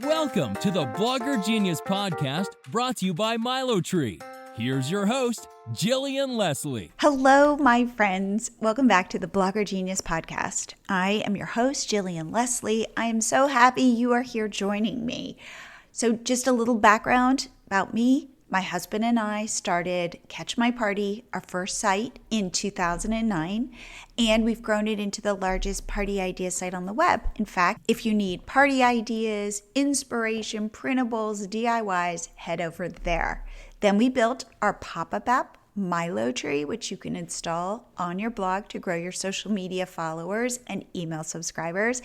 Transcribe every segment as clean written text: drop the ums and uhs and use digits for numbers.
Welcome to the Blogger Genius Podcast, brought to you by Milo Tree. Here's your host, Jillian Leslie. Hello, my friends. Welcome back to the Blogger Genius Podcast. I am your host, Jillian Leslie. I am so happy you are here joining me. So just a little background about me. My husband and I started Catch My Party, our first site, in 2009, and we've grown it into the largest party idea site on the web. In fact, if you need party ideas, inspiration, printables, DIYs, head over there. Then we built our pop-up app, Milo Tree, which you can install on your blog to grow your social media followers and email subscribers.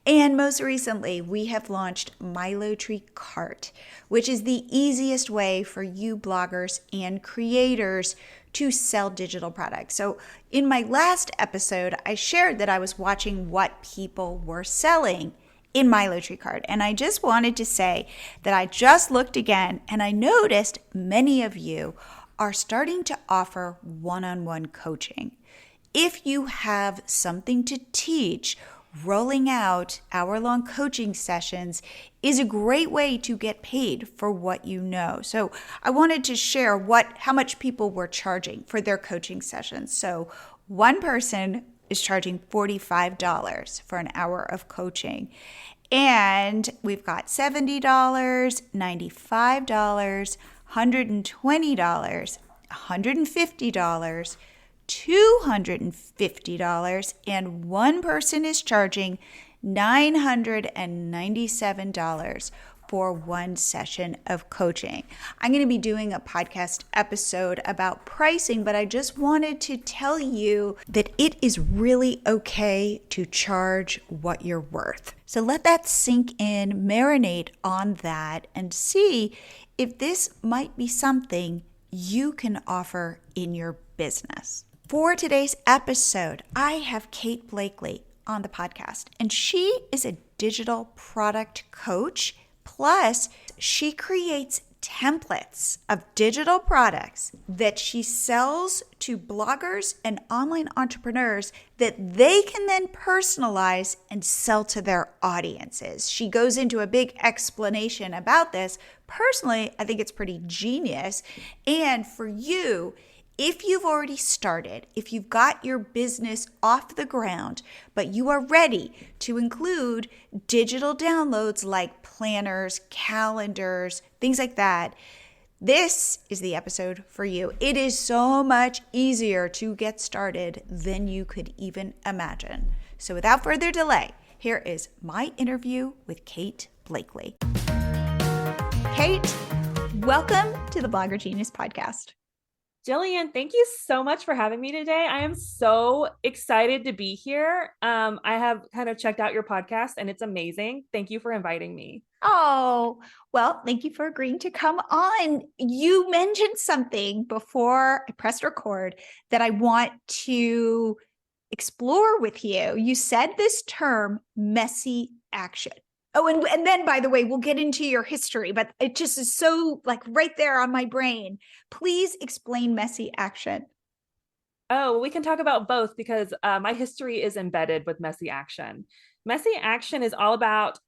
And most recently, we have launched Milo Tree Cart, which is the easiest way for you bloggers and creators to sell digital products. So in my last episode, I shared that I was watching what people were selling in Milo Tree Cart. And I just wanted to say that I just looked again and I noticed many of you are starting to offer one-on-one coaching. If you have something to teach, rolling out hour-long coaching sessions is a great way to get paid for what you know. So I wanted to share how much people were charging for their coaching sessions. So one person is charging $45 for an hour of coaching. And we've got $70, $95, $120, $150, $250, and one person is charging $997 for one session of coaching. I'm going to be doing a podcast episode about pricing, but I just wanted to tell you that it is really okay to charge what you're worth. So let that sink in, marinate on that, and see if this might be something you can offer in your business. For today's episode, I have Cait Blakley on the podcast, and she is a digital product coach. Plus, she creates templates of digital products that she sells to bloggers and online entrepreneurs that they can then personalize and sell to their audiences. She goes into a big explanation about this. Personally, I think it's pretty genius. And for you, if you've already started, if you've got your business off the ground, but you are ready to include digital downloads like planners, calendars, things like that, this is the episode for you. It is so much easier to get started than you could even imagine. So without further delay, here is my interview with Cait Blakley. Cait, welcome to the Blogger Genius Podcast. Jillian, thank you so much for having me today. I am so excited to be here. I have kind of checked out your podcast and it's amazing. Thank you for inviting me. Oh, well, thank you for agreeing to come on. You mentioned something before I pressed record that I want to explore with you. You said this term, messy action. Oh, and then, by the way, we'll get into your history, but it just is so like right there on my brain. Please explain messy action. Oh, we can talk about both because my history is embedded with messy action. Messy action is all about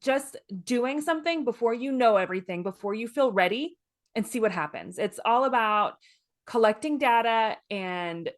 just doing something before you know everything, before you feel ready, and see what happens. It's all about collecting data and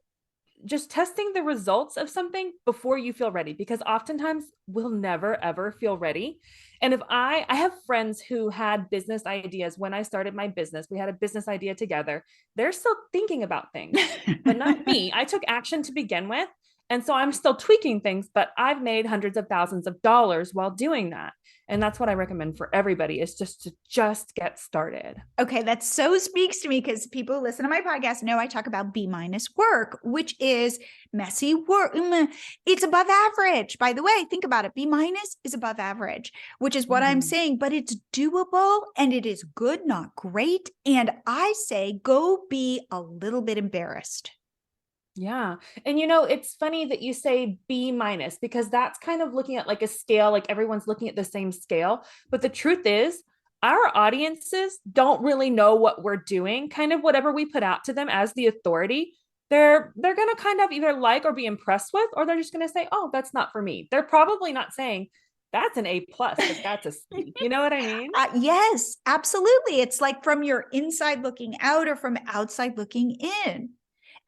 just testing the results of something before you feel ready, because oftentimes we'll never, ever feel ready. And if I have friends who had business ideas when I started my business, we had a business idea together. They're still thinking about things, but not me. I took action to begin with. And so I'm still tweaking things, but I've made hundreds of thousands of dollars while doing that. And that's what I recommend for everybody, is just to get started. Okay, that so speaks to me because people who listen to my podcast know I talk about B- work, which is messy work. It's above average. By the way, think about it. B- is above average, which is what I'm saying, but it's doable and it is good, not great. And I say go be a little bit embarrassed. Yeah. And it's funny that you say B-, because that's kind of looking at like a scale, like everyone's looking at the same scale. But the truth is, our audiences don't really know what we're doing. Kind of whatever we put out to them as the authority, they're going to kind of either like or be impressed with, or they're just going to say, oh, that's not for me. They're probably not saying, that's an A plus, if that's a C. You know what I mean? Yes, absolutely. It's like from your inside looking out or from outside looking in.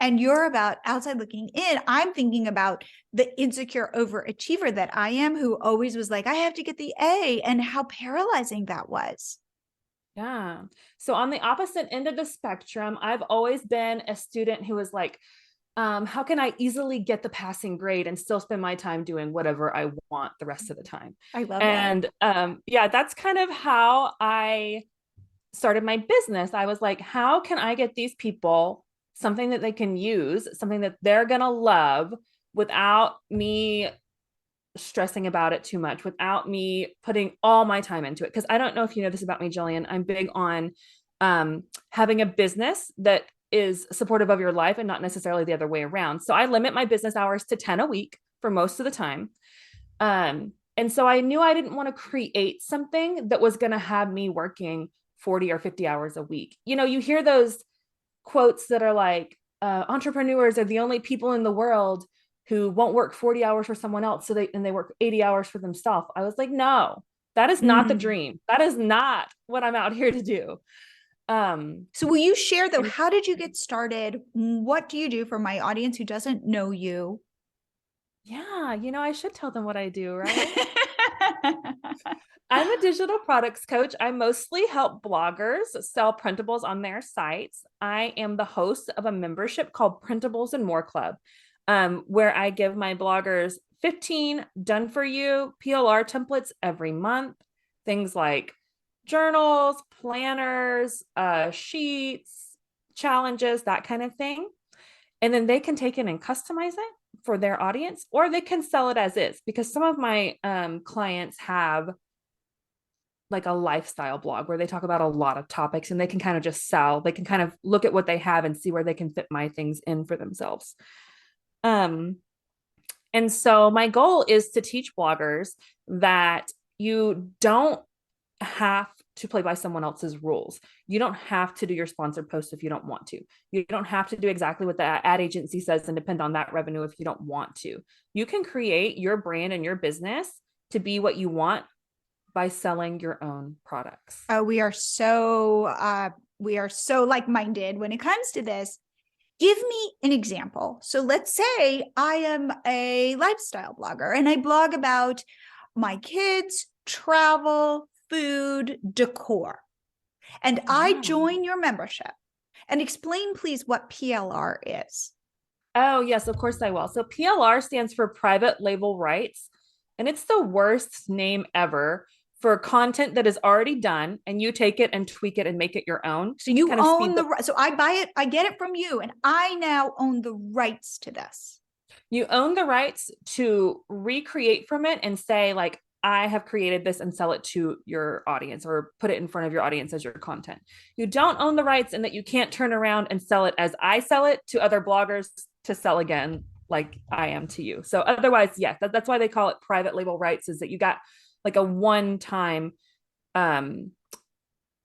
And you're about outside looking in. I'm thinking about the insecure overachiever that I am, who always was like, I have to get the A, and how paralyzing that was. Yeah. So on the opposite end of the spectrum, I've always been a student who was like, how can I easily get the passing grade and still spend my time doing whatever I want the rest of the time? I love and yeah, that's kind of how I started my business. I was like, how can I get these people something that they can use, something that they're going to love without me stressing about it too much, without me putting all my time into it? Because I don't know if you know this about me, Jillian. I'm big on having a business that is supportive of your life and not necessarily the other way around. So I limit my business hours to 10 a week for most of the time. And so I knew I didn't want to create something that was going to have me working 40 or 50 hours a week. You know, you hear those quotes that are like, entrepreneurs are the only people in the world who won't work 40 hours for someone else. So they work 80 hours for themselves. I was like, no, that is not the dream. That is not what I'm out here to do. So will you share though, how did you get started? What do you do for my audience who doesn't know you? Yeah, you know, I should tell them what I do, right? I'm a digital products coach. I mostly help bloggers sell printables on their sites. I am the host of a membership called Printables and More Club, where I give my bloggers 15 done for you PLR templates every month. Things like journals, planners, sheets, challenges, that kind of thing. And then they can take it and customize it for their audience, or they can sell it as is, because some of my clients have like a lifestyle blog where they talk about a lot of topics and they can kind of just sell. They can kind of look at what they have and see where they can fit my things in for themselves. And so my goal is to teach bloggers that you don't have to play by someone else's rules. You don't have to do your sponsored post if you don't want to. You don't have to do exactly what the ad agency says and depend on that revenue if you don't want to. You can create your brand and your business to be what you want by selling your own products. We are so like-minded when it comes to this. Give me an example. So let's say I am a lifestyle blogger and I blog about my kids, travel, food, decor. And I join your membership. And explain, please, what PLR is. Oh, yes, of course I will. So PLR stands for private label rights. And it's the worst name ever for content that is already done and you take it and tweak it and make it your own. So you own so I buy it, I get it from you, and I now own the rights to this. You own the rights to recreate from it and say, like, I have created this and sell it to your audience or put it in front of your audience as your content. You don't own the rights in that you can't turn around and sell it as I sell it to other bloggers to sell again, like I am to you. So otherwise, yes, that's why they call it private label rights, is that you got like a one-time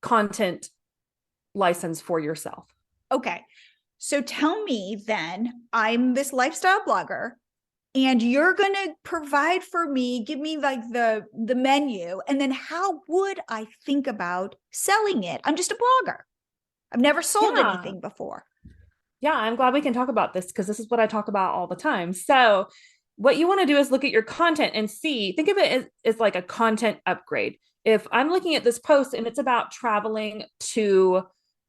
content license for yourself. Okay. So tell me then, I'm this lifestyle blogger and you're going to provide for me, give me like the menu. And then how would I think about selling it? I'm just a blogger. I've never sold anything before. Yeah, I'm glad we can talk about this because this is what I talk about all the time. So what you want to do is look at your content and see, think of it as like a content upgrade. If I'm looking at this post and it's about traveling to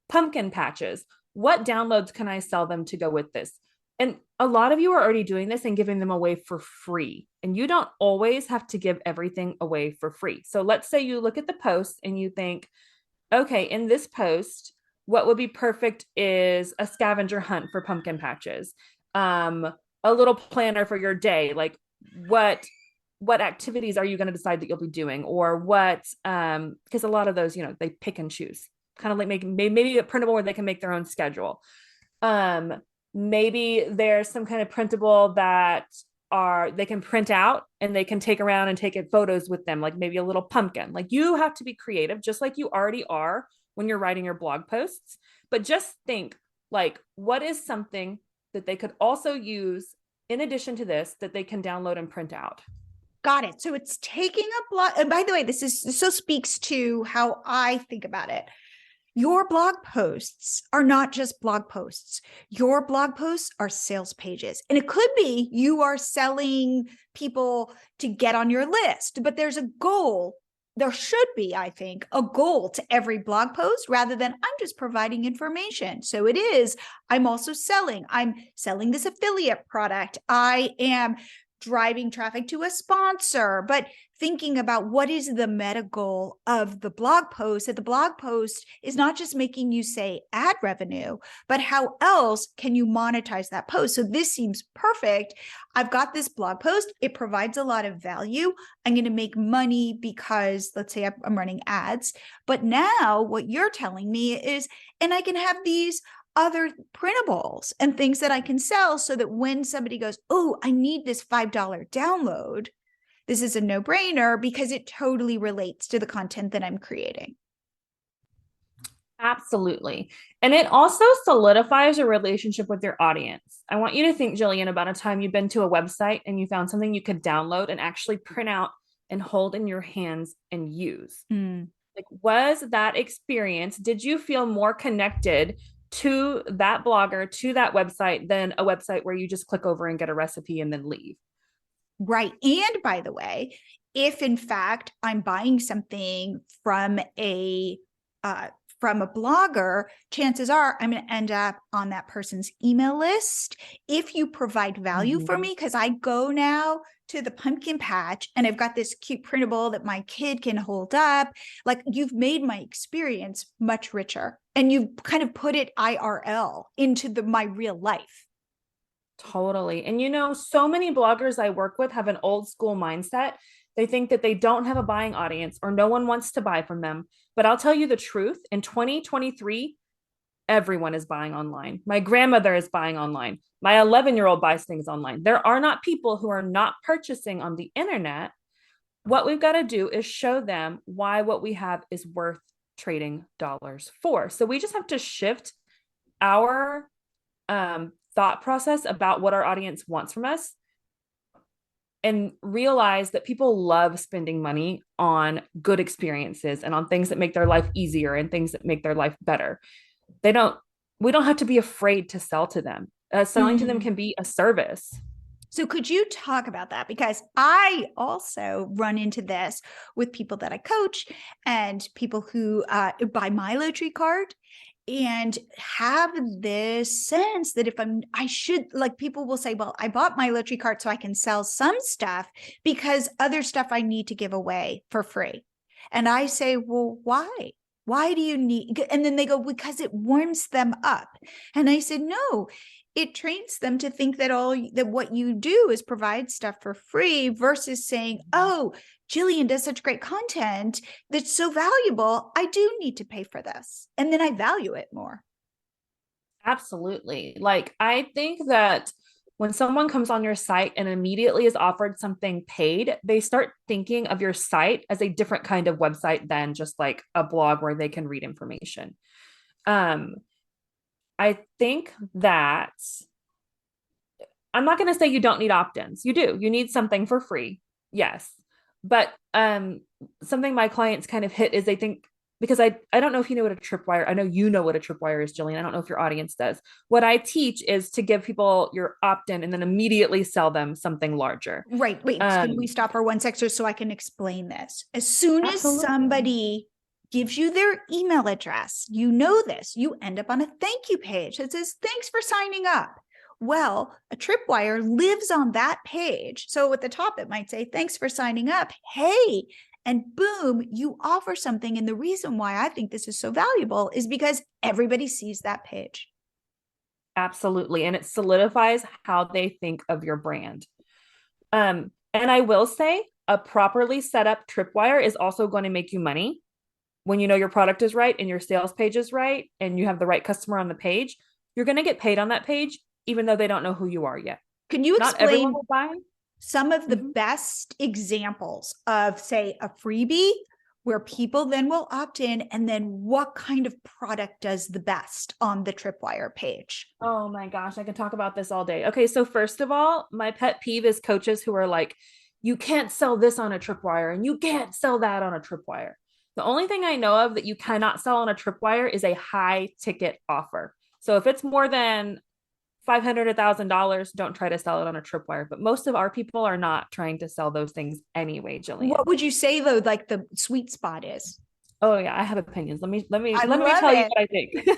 pumpkin patches, what downloads can I sell them to go with this? And a lot of you are already doing this and giving them away for free. And you don't always have to give everything away for free. So let's say you look at the post and you think, okay, in this post, what would be perfect is a scavenger hunt for pumpkin patches. A little planner for your day, like what activities are you going to decide that you'll be doing, or what because a lot of those, you know, they pick and choose, kind of like maybe a printable where they can make their own schedule. Maybe there's some kind of printable that they can print out and they can take around and take photos with them, like maybe a little pumpkin. Like, you have to be creative just like you already are when you're writing your blog posts, but just think, like, what is something that they could also use in addition to this that they can download and print out? Got it. So it's taking a blog. And by the way, this so speaks to how I think about it. Your blog posts are not just blog posts. Your blog posts are sales pages. And it could be you are selling people to get on your list, but there's a goal. There should be, I think, a goal to every blog post rather than I'm just providing information. So it is, I'm also selling. I'm selling this affiliate product. I am driving traffic to a sponsor, but thinking about what is the meta goal of the blog post, that the blog post is not just making you say ad revenue, but how else can you monetize that post? So this seems perfect. I've got this blog post. It provides a lot of value. I'm going to make money because let's say I'm running ads. But now what you're telling me is, and I can have these other printables and things that I can sell so that when somebody goes, oh, I need this $5 download, this is a no-brainer because it totally relates to the content that I'm creating. Absolutely. And it also solidifies your relationship with your audience. I want you to think, Jillian, about a time you've been to a website and you found something you could download and actually print out and hold in your hands and use. Like, was that experience, did you feel more connected to that blogger, to that website than a website where you just click over and get a recipe and then leave? Right. And by the way, if in fact I'm buying something from a blogger, chances are I'm going to end up on that person's email list. If you provide value for me, because I go now to the pumpkin patch and I've got this cute printable that my kid can hold up, like you've made my experience much richer and you've kind of put it IRL into my real life. Totally. And so many bloggers I work with have an old school mindset. They think that they don't have a buying audience or no one wants to buy from them. But I'll tell you the truth, in 2023, everyone is buying online. My grandmother is buying online. My 11-year-old buys things online. There are not people who are not purchasing on the internet. What we've got to do is show them why what we have is worth trading dollars for. So we just have to shift our thought process about what our audience wants from us and realize that people love spending money on good experiences and on things that make their life easier and things that make their life better. We don't have to be afraid to sell to them. Selling to them can be a service. So could you talk about that? Because I also run into this with people that I coach and people who buy my Tree card and have this sense that people will say, well, I bought my Tree card so I can sell some stuff because other stuff I need to give away for free. And I say, well, why? Why do you need? And then they go, because it warms them up. And I said, no, it trains them to think that what you do is provide stuff for free versus saying, oh, Jillian does such great content that's so valuable. I do need to pay for this. And then I value it more. Absolutely. Like, I think that when someone comes on your site and immediately is offered something paid, they start thinking of your site as a different kind of website than just like a blog where they can read information. I think that I'm not going to say you don't need opt-ins. You do. You need something for free. Yes. But something my clients kind of hit is they think, because I don't know if you know what a tripwire, I know you know what a tripwire is, Jillian. I don't know if your audience does. What I teach is to give people your opt-in and then immediately sell them something larger. Right. Wait, can we stop for 1 second so I can explain this? As soon as somebody gives you their email address, you know this, you end up on a thank you page that says, thanks for signing up. Well, a tripwire lives on that page. So at the top, it might say, thanks for signing up. Hey, and boom, you offer something. And the reason why I think this is so valuable is because everybody sees that page. Absolutely. And it solidifies how they think of your brand. And I will say a properly set up tripwire is also going to make you money when you know your product is right and your sales page is right and you have the right customer on the page. You're going to get paid on that page, even though they don't know who you are yet. Can you explain buy some of the best examples of, say, a freebie where people then will opt in, and then what kind of product does the best on the tripwire page? Oh my gosh, I can talk about this all day. Okay, so first of all, my pet peeve is coaches who are like, you can't sell this on a tripwire and you can't sell that on a tripwire. The only thing I know of that you cannot sell on a tripwire is a high ticket offer. So if it's more than $500, $1,000, don't try to sell it on a tripwire. But most of our people are not trying to sell those things anyway, Jillian. What would you say though, like the sweet spot is? Oh yeah, I have opinions. Let me tell you it. what I think.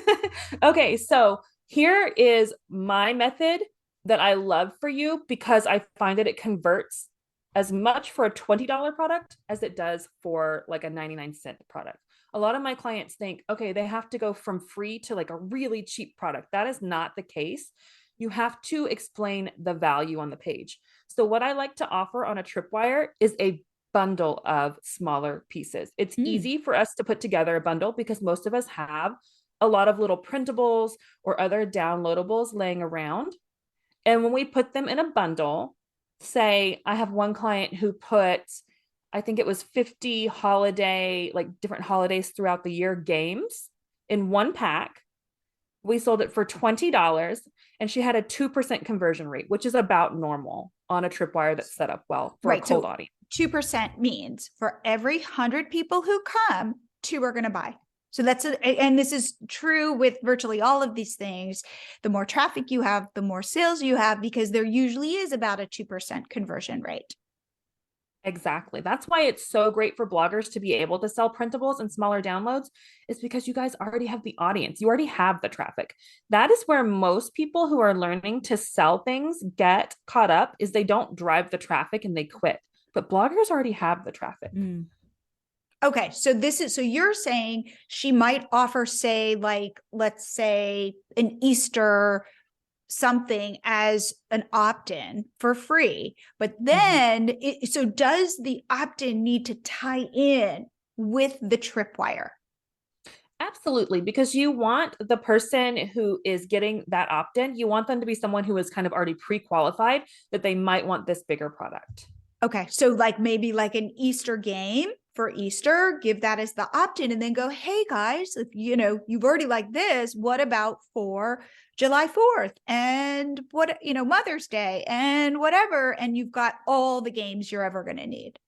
Okay, so here is my method that I love for you because I find that it converts as much for a $20 product as it does for like a 99-cent product. A lot of my clients think, okay, they have to go from free to like a really cheap product. That is not the case. You have to explain the value on the page. So what I like to offer on a tripwire is a bundle of smaller pieces. It's easy for us to put together a bundle because most of us have a lot of little printables or other downloadables laying around. And when we put them in a bundle, say I have one client who put, I think it was 50 holiday, like different holidays throughout the year games in one pack. We sold it for $20 and she had a 2% conversion rate, which is about normal on a tripwire that's set up well for a cold audience. 2% means for every 100 people who come, 2 are going to buy. So and this is true with virtually all of these things. The more traffic you have, the more sales you have, because there usually is about a 2% conversion rate. Exactly. That's why it's so great for bloggers to be able to sell printables and smaller downloads, is because you guys already have the audience. You already have the traffic. That is where most people who are learning to sell things get caught up, is they don't drive the traffic and they quit. But bloggers already have the traffic. Okay. So you're saying she might offer, say, like, let's say an Easter something as an opt-in for free, but then so does the opt-in need to tie in with the tripwire? Absolutely, because you want the person who is getting that opt-in, you want them to be someone who is kind of already pre-qualified that they might want this bigger product. Okay. So like maybe like an Easter game for Easter, give that as the opt-in and then go, hey guys, if you've already like this, what about for July 4th and Mother's Day and whatever. And you've got all the games you're ever going to need.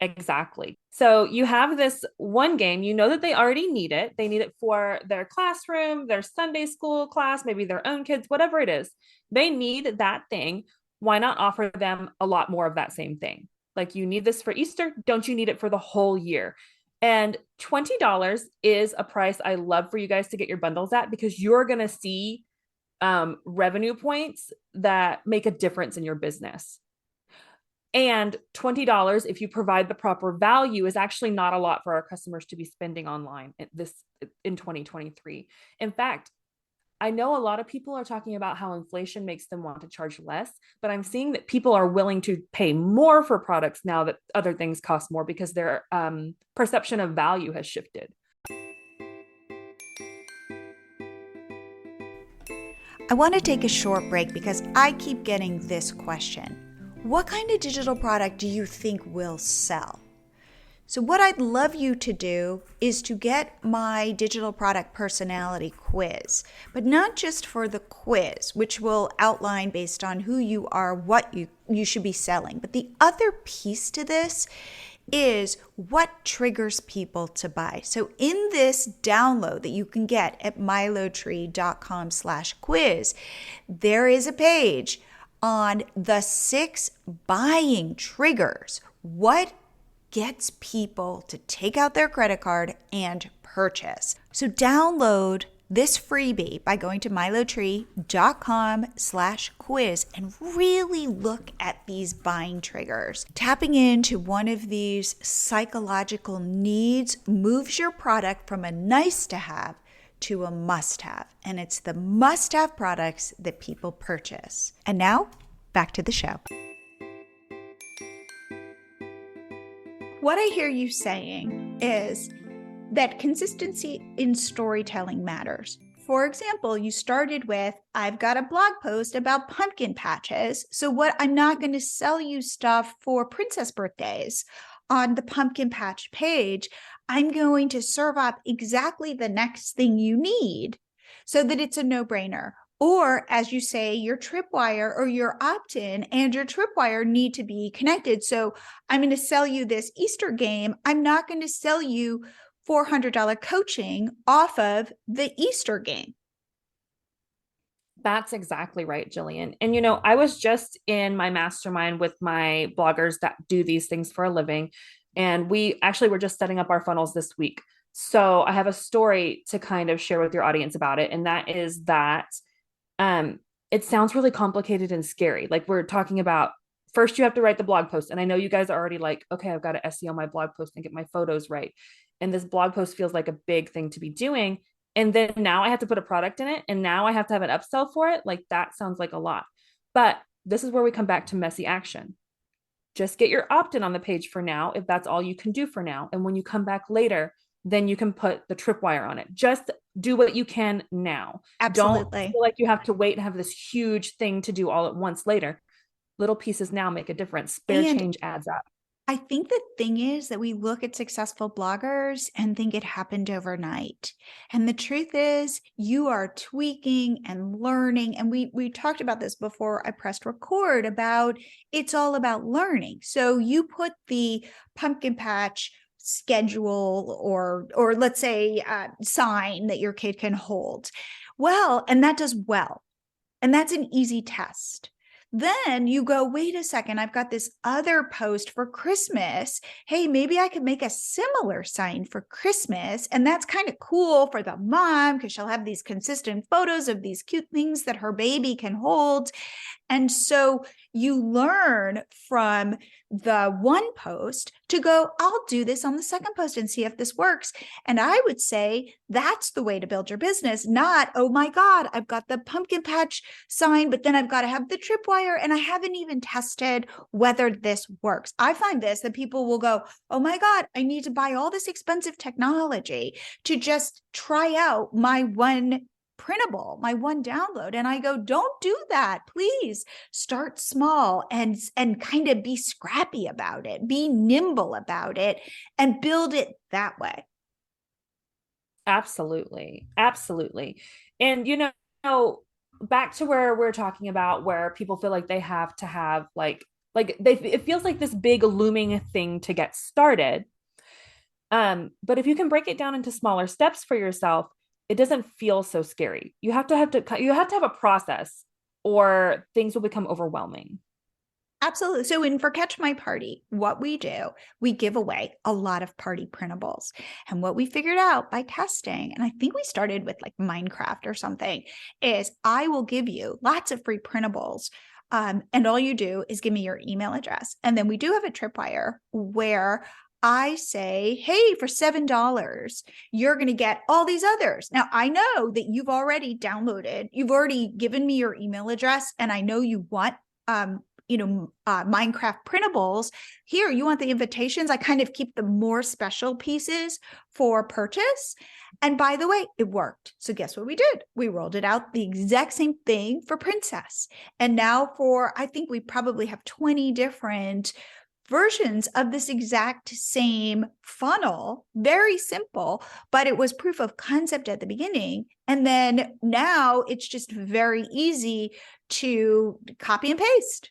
Exactly. So you have this one game, you know that they already need it. They need it for their classroom, their Sunday school class, maybe their own kids, whatever it is. They need that thing. Why not offer them a lot more of that same thing? Like, you need this for Easter. Don't you need it for the whole year? And $20 is a price I love for you guys to get your bundles at, because you're going to see revenue points that make a difference in your business. And $20, if you provide the proper value, is actually not a lot for our customers to be spending online in 2023. In fact, I know a lot of people are talking about how inflation makes them want to charge less, but I'm seeing that people are willing to pay more for products now that other things cost more, because their perception of value has shifted. I want to take a short break because I keep getting this question. What kind of digital product do you think will sell? So what I'd love you to do is to get my digital product personality quiz, but not just for the quiz, which will outline based on who you are, what you should be selling. But the other piece to this is what triggers people to buy. So in this download that you can get at milotree.com/quiz, there is a page on the 6 buying triggers. What gets people to take out their credit card and purchase? So download this freebie by going to milotree.com/quiz and really look at these buying triggers. Tapping into one of these psychological needs moves your product from a nice to have to a must have. And it's the must have products that people purchase. And now back to the show. What I hear you saying is that consistency in storytelling matters. For example, you started with, I've got a blog post about pumpkin patches. So I'm not going to sell you stuff for princess birthdays on the pumpkin patch page. I'm going to serve up exactly the next thing you need so that it's a no-brainer. Or as you say, your tripwire or your opt-in and your tripwire need to be connected. So I'm going to sell you this Easter game. I'm not going to sell you $400 coaching off of the Easter game. That's exactly right, Jillian. And I was just in my mastermind with my bloggers that do these things for a living. And we actually were just setting up our funnels this week. So I have a story to kind of share with your audience about it. And that is that it sounds really complicated and scary. Like we're talking about first you have to write the blog post. And I know you guys are already like, okay, I've got to SEO my blog post and get my photos right. And this blog post feels like a big thing to be doing. And then now I have to put a product in it. And now I have to have an upsell for it. Like that sounds like a lot. But this is where we come back to messy action. Just get your opt-in on the page for now, if that's all you can do for now. And when you come back later, then you can put the tripwire on it. Just do what you can now. Absolutely. Don't feel like you have to wait and have this huge thing to do all at once later. Little pieces now make a difference. Spare change adds up. I think the thing is that we look at successful bloggers and think it happened overnight. And the truth is you are tweaking and learning. And we talked about this before I pressed record about it's all about learning. So you put the pumpkin patch schedule or let's say sign that your kid can hold. Well, and that does well. And that's an easy test. Then you go, wait a second, I've got this other post for Christmas. Hey, maybe I could make a similar sign for Christmas. And that's kind of cool for the mom because she'll have these consistent photos of these cute things that her baby can hold. And so you learn from the one post to go, I'll do this on the second post and see if this works. And I would say that's the way to build your business, not, oh my God, I've got the pumpkin patch sign, but then I've got to have the tripwire and I haven't even tested whether this works. I find this that people will go, oh my God, I need to buy all this expensive technology to just try out my one printable, my one download. And I go, don't do that. Please start small and kind of be scrappy about it, be nimble about it and build it that way. Absolutely. Absolutely. And, back to where we're talking about where people feel like they have to have it feels like this big looming thing to get started. But if you can break it down into smaller steps for yourself, it doesn't feel so scary. You have to have a process or things will become overwhelming. Absolutely. So for Catch My Party, what we do, we give away a lot of party printables. And what we figured out by testing, and I think we started with like Minecraft or something, is I will give you lots of free printables. And all you do is give me your email address. And then we do have a tripwire where I say, hey, for $7, you're going to get all these others. Now, I know that you've already downloaded, you've already given me your email address, and I know you want, Minecraft printables. Here, you want the invitations. I kind of keep the more special pieces for purchase. And by the way, it worked. So guess what we did? We rolled it out the exact same thing for Princess. And now I think we probably have 20 different versions of this exact same funnel, very simple, but it was proof of concept at the beginning. And then now it's just very easy to copy and paste.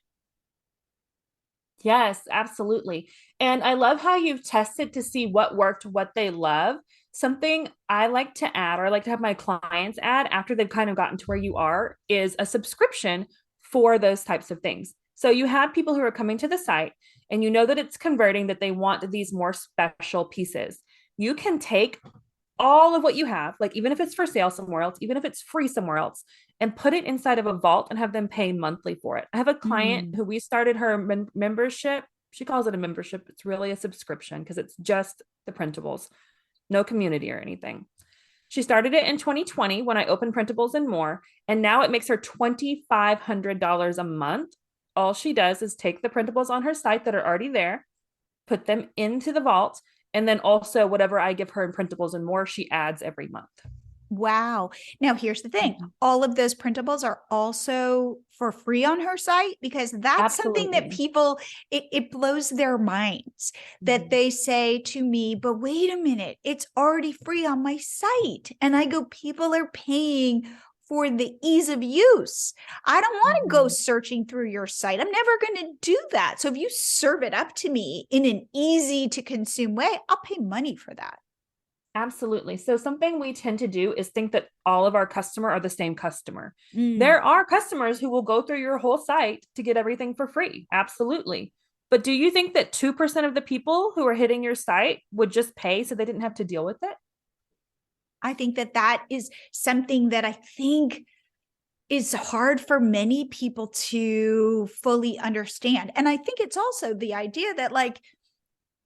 Yes, absolutely. And I love how you've tested to see what worked, what they love. Something I like to add, or I like to have my clients add after they've kind of gotten to where you are, is a subscription for those types of things. So you have people who are coming to the site and you know that it's converting, that they want these more special pieces. You can take all of what you have, like even if it's for sale somewhere else, even if it's free somewhere else, and put it inside of a vault and have them pay monthly for it. I have a client who we started her membership. She calls it a membership. It's really a subscription because it's just the printables, no community or anything. She started it in 2020 when I opened Printables and More, and now it makes her $2,500 a month. All she does is take the printables on her site that are already there, put them into the vault, and then also whatever I give her in Printables and More, she adds every month. Wow. Now, here's the thing. All of those printables are also for free on her site, because that's something that people, it blows their minds that they say to me, but wait a minute, it's already free on my site. And I go, people are paying for the ease of use. I don't want to go searching through your site. I'm never going to do that. So if you serve it up to me in an easy to consume way, I'll pay money for that. Absolutely. So something we tend to do is think that all of our customer are the same customer. There are customers who will go through your whole site to get everything for free. Absolutely. But do you think that 2% of the people who are hitting your site would just pay so they didn't have to deal with it? I think that is something that I think is hard for many people to fully understand. And I think it's also the idea that like,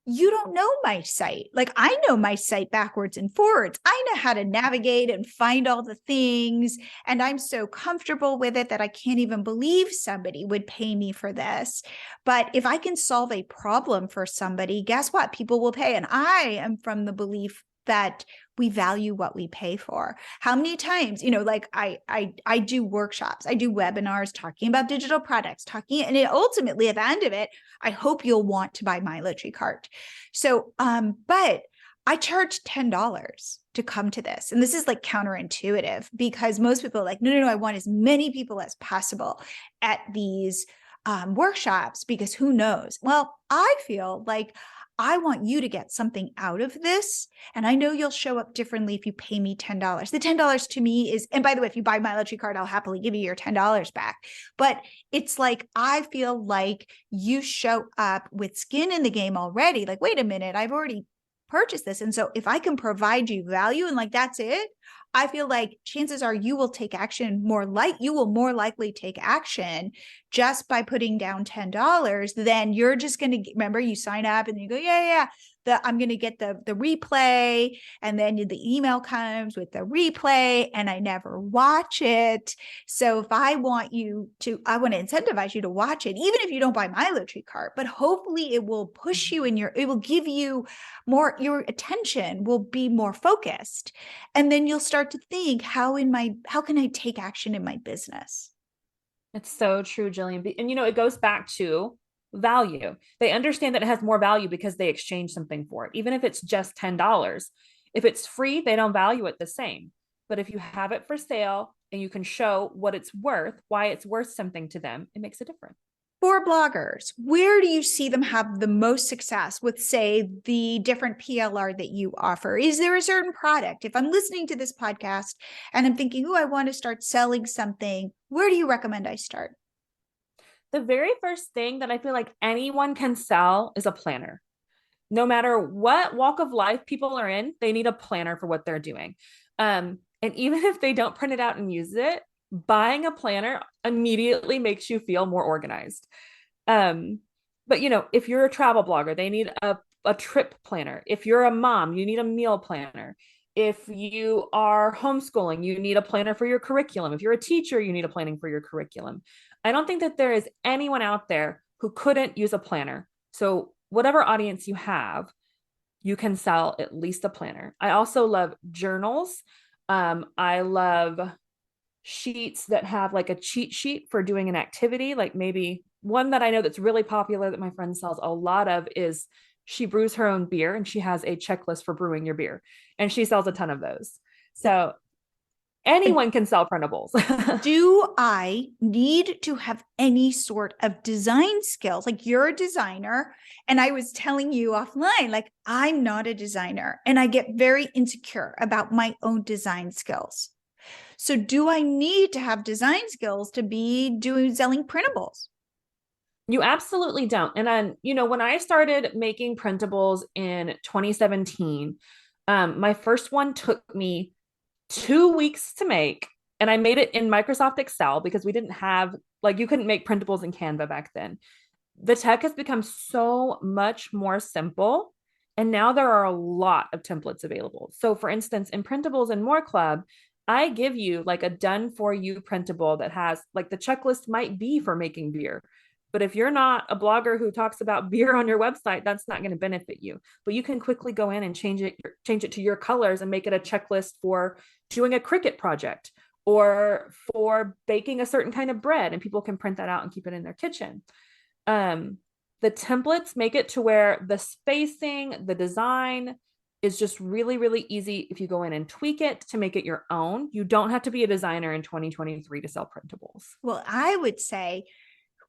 you don't know my site. Like I know my site backwards and forwards. I know how to navigate and find all the things. And I'm so comfortable with it that I can't even believe somebody would pay me for this. But if I can solve a problem for somebody, guess what? People will pay. And I am from the belief that we value what we pay for. How many times, like I do workshops, I do webinars talking about digital products, and ultimately at the end of it, I hope you'll want to buy my Tree cart. So, but I charge $10 to come to this. And this is like counterintuitive because most people are like, no, I want as many people as possible at these workshops because who knows? Well, I feel like I want you to get something out of this. And I know you'll show up differently if you pay me $10. The $10 to me is, and by the way, if you buy my Tree card, I'll happily give you your $10 back. But it's like, I feel like you show up with skin in the game already. Like, wait a minute, I've already purchased this. And so if I can provide you value and like, that's it, I feel like chances are you will take action you will more likely take action just by putting down $10 than you're just going to remember you sign up and you go, yeah. I'm going to get the replay. And then the email comes with the replay and I never watch it. So if I want to incentivize you to watch it, even if you don't buy my Tree cart, but hopefully it will push you it will give you more, your attention will be more focused. And then you'll start to think, how can I take action in my business? It's so true, Jillian. And it goes back to value. They understand that it has more value because they exchange something for it. Even if it's just $10, if it's free, they don't value it the same. But if you have it for sale and you can show what it's worth, why it's worth something to them, it makes a difference. For bloggers, where do you see them have the most success with, say, the different PLR that you offer? Is there a certain product? If I'm listening to this podcast and I'm thinking, I want to start selling something, where do you recommend I start? The very first thing that I feel like anyone can sell is a planner. No matter what walk of life people are in, they need a planner for what they're doing. And even if they don't print it out and use it, buying a planner immediately makes you feel more organized. But if you're a travel blogger, they need a trip planner. If you're a mom, you need a meal planner. If you are homeschooling, you need a planner for your curriculum. If you're a teacher, you need a planning for your curriculum. I don't think that there is anyone out there who couldn't use a planner. So whatever audience you have, you can sell at least a planner. I also love journals. I love sheets that have like a cheat sheet for doing an activity. Like maybe one that I know that's really popular that my friend sells a lot of is she brews her own beer and she has a checklist for brewing your beer. And she sells a ton of those. So anyone can sell printables. Do I need to have any sort of design skills? Like you're a designer and I was telling you offline, like I'm not a designer and I get very insecure about my own design skills. So do I need to have design skills to be selling printables? You absolutely don't. And then, when I started making printables in 2017, my first one took me 2 weeks to make. And I made it in Microsoft Excel because we didn't have, you couldn't make printables in Canva back then. The tech has become so much more simple. And now there are a lot of templates available. So for instance, in Printables and More Club, I give you a done for you printable that has the checklist might be for making beer. But if you're not a blogger who talks about beer on your website, that's not going to benefit you. But you can quickly go in and change it to your colors and make it a checklist for doing a Cricut project or for baking a certain kind of bread. And people can print that out and keep it in their kitchen. The templates make it to where the spacing, the design is just really, really easy if you go in and tweak it to make it your own. You don't have to be a designer in 2023 to sell printables. Well, I would say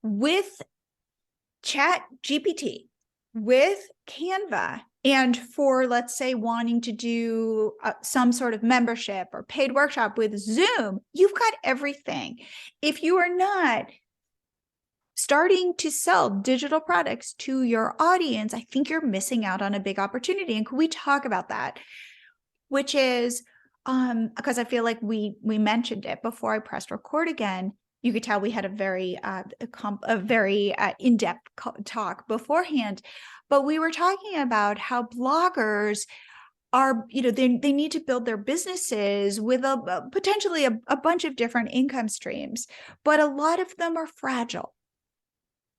with Chat GPT, with Canva, and for, let's say, wanting to do some sort of membership or paid workshop with Zoom, you've got everything. If you are not starting to sell digital products to your audience, I think you're missing out on a big opportunity. And could we talk about that? Which is, because I feel like we mentioned it before I pressed record again. You could tell we had a very in-depth talk beforehand, but we were talking about how bloggers are, they need to build their businesses with potentially a bunch of different income streams, but a lot of them are fragile.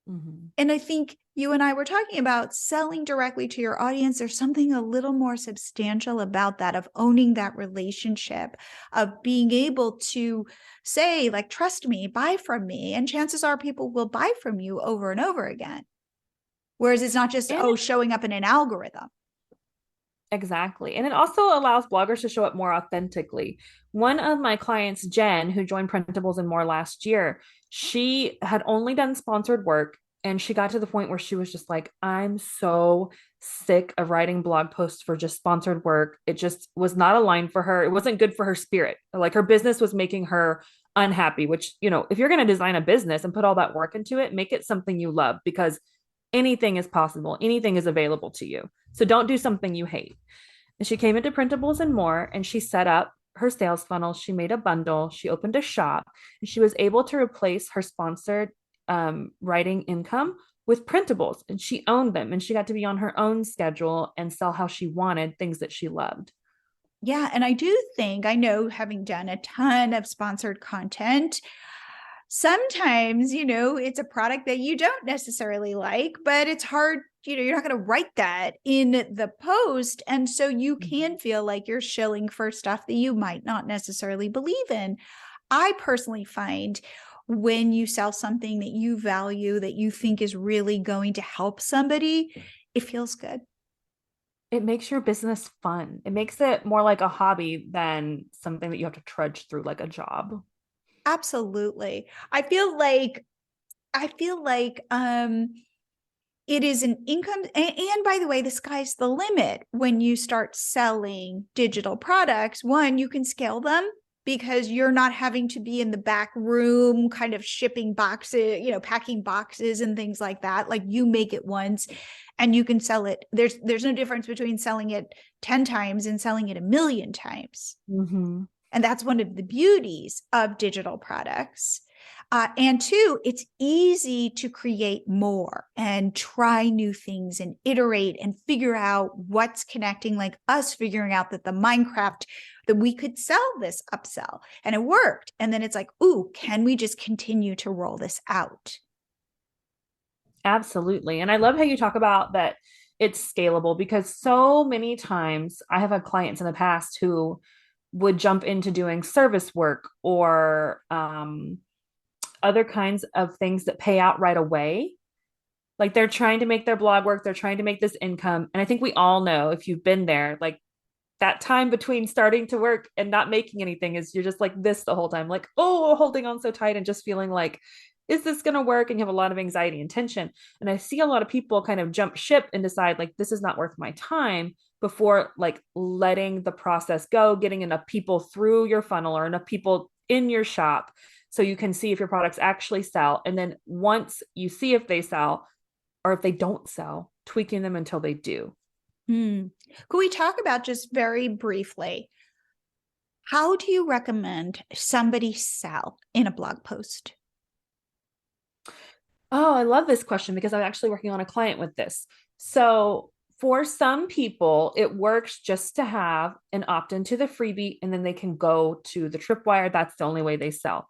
Mm-hmm. And I think you and I were talking about selling directly to your audience. There's something a little more substantial about that, of owning that relationship, of being able to say, like, trust me, buy from me. And chances are people will buy from you over and over again. Whereas it's not just, showing up in an algorithm. Exactly. And it also allows bloggers to show up more authentically. One of my clients, Jen, who joined Printables and More last year, she had only done sponsored work, and she got to the point where she was just like, I'm so sick of writing blog posts for just sponsored work. It just was not aligned for her. It wasn't good for her spirit. Like, her business was making her unhappy, which, if you're going to design a business and put all that work into it, make it something you love, because anything is possible. Anything is available to you. So don't do something you hate. And she came into Printables and More, and she set up her sales funnel. She made a bundle. She opened a shop, and she was able to replace her sponsored writing income with printables, and she owned them, and she got to be on her own schedule and sell how she wanted, things that she loved. Yeah. And I do think, I know, having done a ton of sponsored content, sometimes, it's a product that you don't necessarily like, but it's hard, you're not going to write that in the post. And so you can feel like you're shilling for stuff that you might not necessarily believe in. I personally find when you sell something that you value, that you think is really going to help somebody, it feels good. It makes your business fun. It makes it more like a hobby than something that you have to trudge through like a job. Absolutely. I feel like it is an income. And by the way, the sky's the limit when you start selling digital products. One, you can scale them because you're not having to be in the back room kind of shipping boxes, packing boxes and things like that. Like, you make it once and you can sell it. There's no difference between selling it 10 times and selling it 1,000,000 times. Mm-hmm. And that's one of the beauties of digital products. And two, it's easy to create more and try new things and iterate and figure out what's connecting, like us figuring out that the Minecraft, that we could sell this upsell, and it worked. And then it's like, ooh, can we just continue to roll this out? Absolutely. And I love how you talk about that it's scalable, because so many times I have had clients in the past who would jump into doing service work or other kinds of things that pay out right away. Like, they're trying to make their blog work. They're trying to make this income. And I think we all know, if you've been there, like, that time between starting to work and not making anything is, you're just like this the whole time, like, oh, holding on so tight and just feeling like, is this going to work? And you have a lot of anxiety and tension. And I see a lot of people kind of jump ship and decide, like, this is not worth my time, before, like, letting the process go, getting enough people through your funnel or enough people in your shop so you can see if your products actually sell. And then once you see if they sell, or if they don't sell, tweaking them until they do. Could we talk about, just very briefly, how do you recommend somebody sell in a blog post? Oh, I love this question, because I'm actually working on a client with this. So for some people, it works just to have an opt-in to the freebie, and then they can go to the tripwire. That's the only way they sell.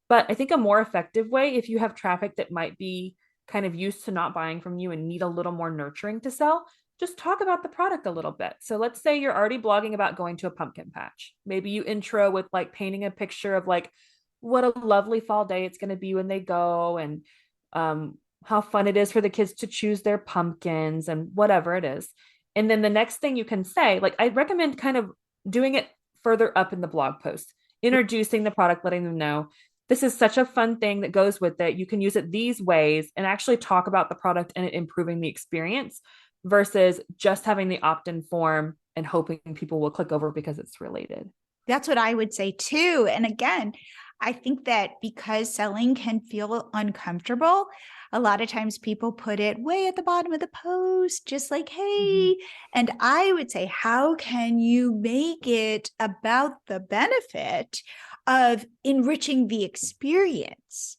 But I think a more effective way, if you have traffic that might be kind of used to not buying from you and need a little more nurturing to sell, just talk about the product a little bit. So let's say you're already blogging about going to a pumpkin patch. Maybe you intro with, like, painting a picture of, like, what a lovely fall day it's going to be when they go, and how fun it is for the kids to choose their pumpkins and whatever it is. And then the next thing you can say, like I recommend kind of doing it further up in the blog post, introducing the product, letting them know this is such a fun thing that goes with it. You can use it these ways and actually talk about the product and it improving the experience versus just having the opt-in form and hoping people will click over because it's related. That's what I would say too. And again, I think that because selling can feel uncomfortable, a lot of times people put it way at the bottom of the post, just like, hey, and I would say, how can you make it about the benefit of enriching the experience?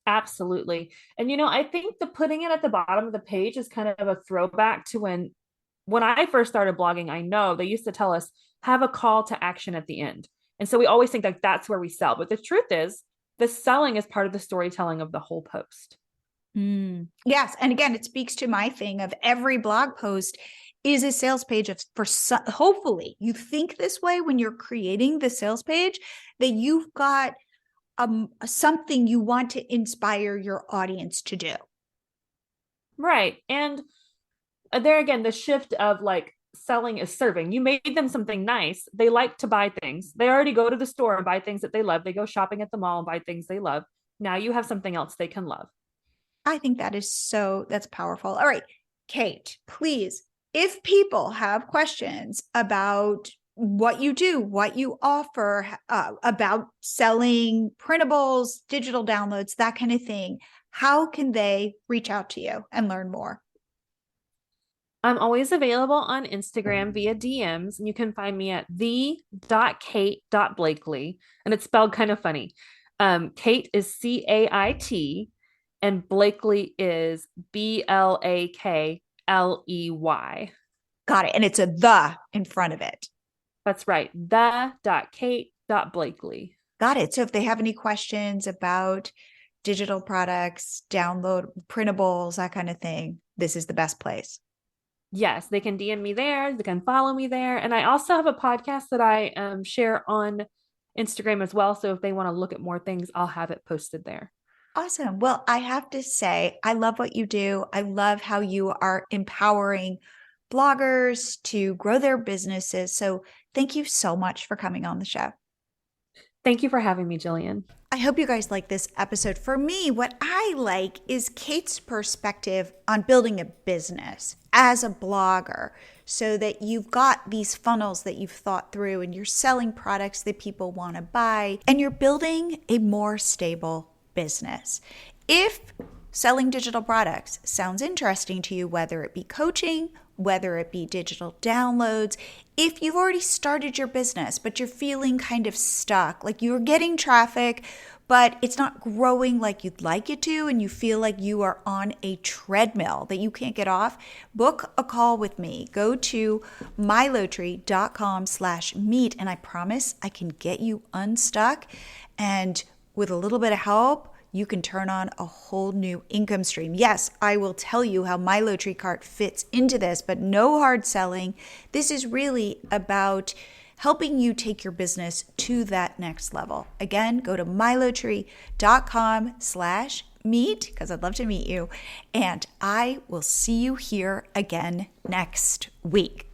Absolutely. And I think the putting it at the bottom of the page is kind of a throwback to when I first started blogging. I know they used to tell us have a call to action at the end. And so we always think like that's where we sell. But the truth is the selling is part of the storytelling of the whole post. Yes. And again, it speaks to my thing of every blog post is a sales page hopefully you think this way when you're creating the sales page, that you've got something you want to inspire your audience to do. Right. And there again, the shift of like selling is serving. You made them something nice. They like to buy things. They already go to the store and buy things that they love. They go shopping at the mall and buy things they love. Now you have something else they can love. I think that's powerful. All right, Cait, please, if people have questions about what you do, what you offer, about selling printables, digital downloads, that kind of thing, how can they reach out to you and learn more? I'm always available on Instagram via DMs, and you can find me at the.cait.blakley, and it's spelled kind of funny. Cait is Cait, and Blakley is Blakley. Got it. And it's a the in front of it. That's right. The.cait.blakley. Got it. So if they have any questions about digital products, download printables, that kind of thing, this is the best place. Yes, they can DM me there. They can follow me there. And I also have a podcast that I share on Instagram as well. So if they want to look at more things, I'll have it posted there. Awesome. Well, I have to say, I love what you do. I love how you are empowering bloggers to grow their businesses. So thank you so much for coming on the show. Thank you for having me, Jillian. I hope you guys like this episode. For me, what I like is Cait's perspective on building a business as a blogger so that you've got these funnels that you've thought through and you're selling products that people want to buy and you're building a more stable business. If selling digital products sounds interesting to you, whether it be coaching, whether it be digital downloads, if you've already started your business, but you're feeling kind of stuck, like you're getting traffic, but it's not growing like you'd like it to, and you feel like you are on a treadmill that you can't get off, book a call with me. Go to milotree.com/meet, and I promise I can get you unstuck. And with a little bit of help, you can turn on a whole new income stream. Yes, I will tell you how MiloTree Cart fits into this, but no hard selling. This is really about helping you take your business to that next level. Again, go to milotree.com/meet because I'd love to meet you. And I will see you here again next week.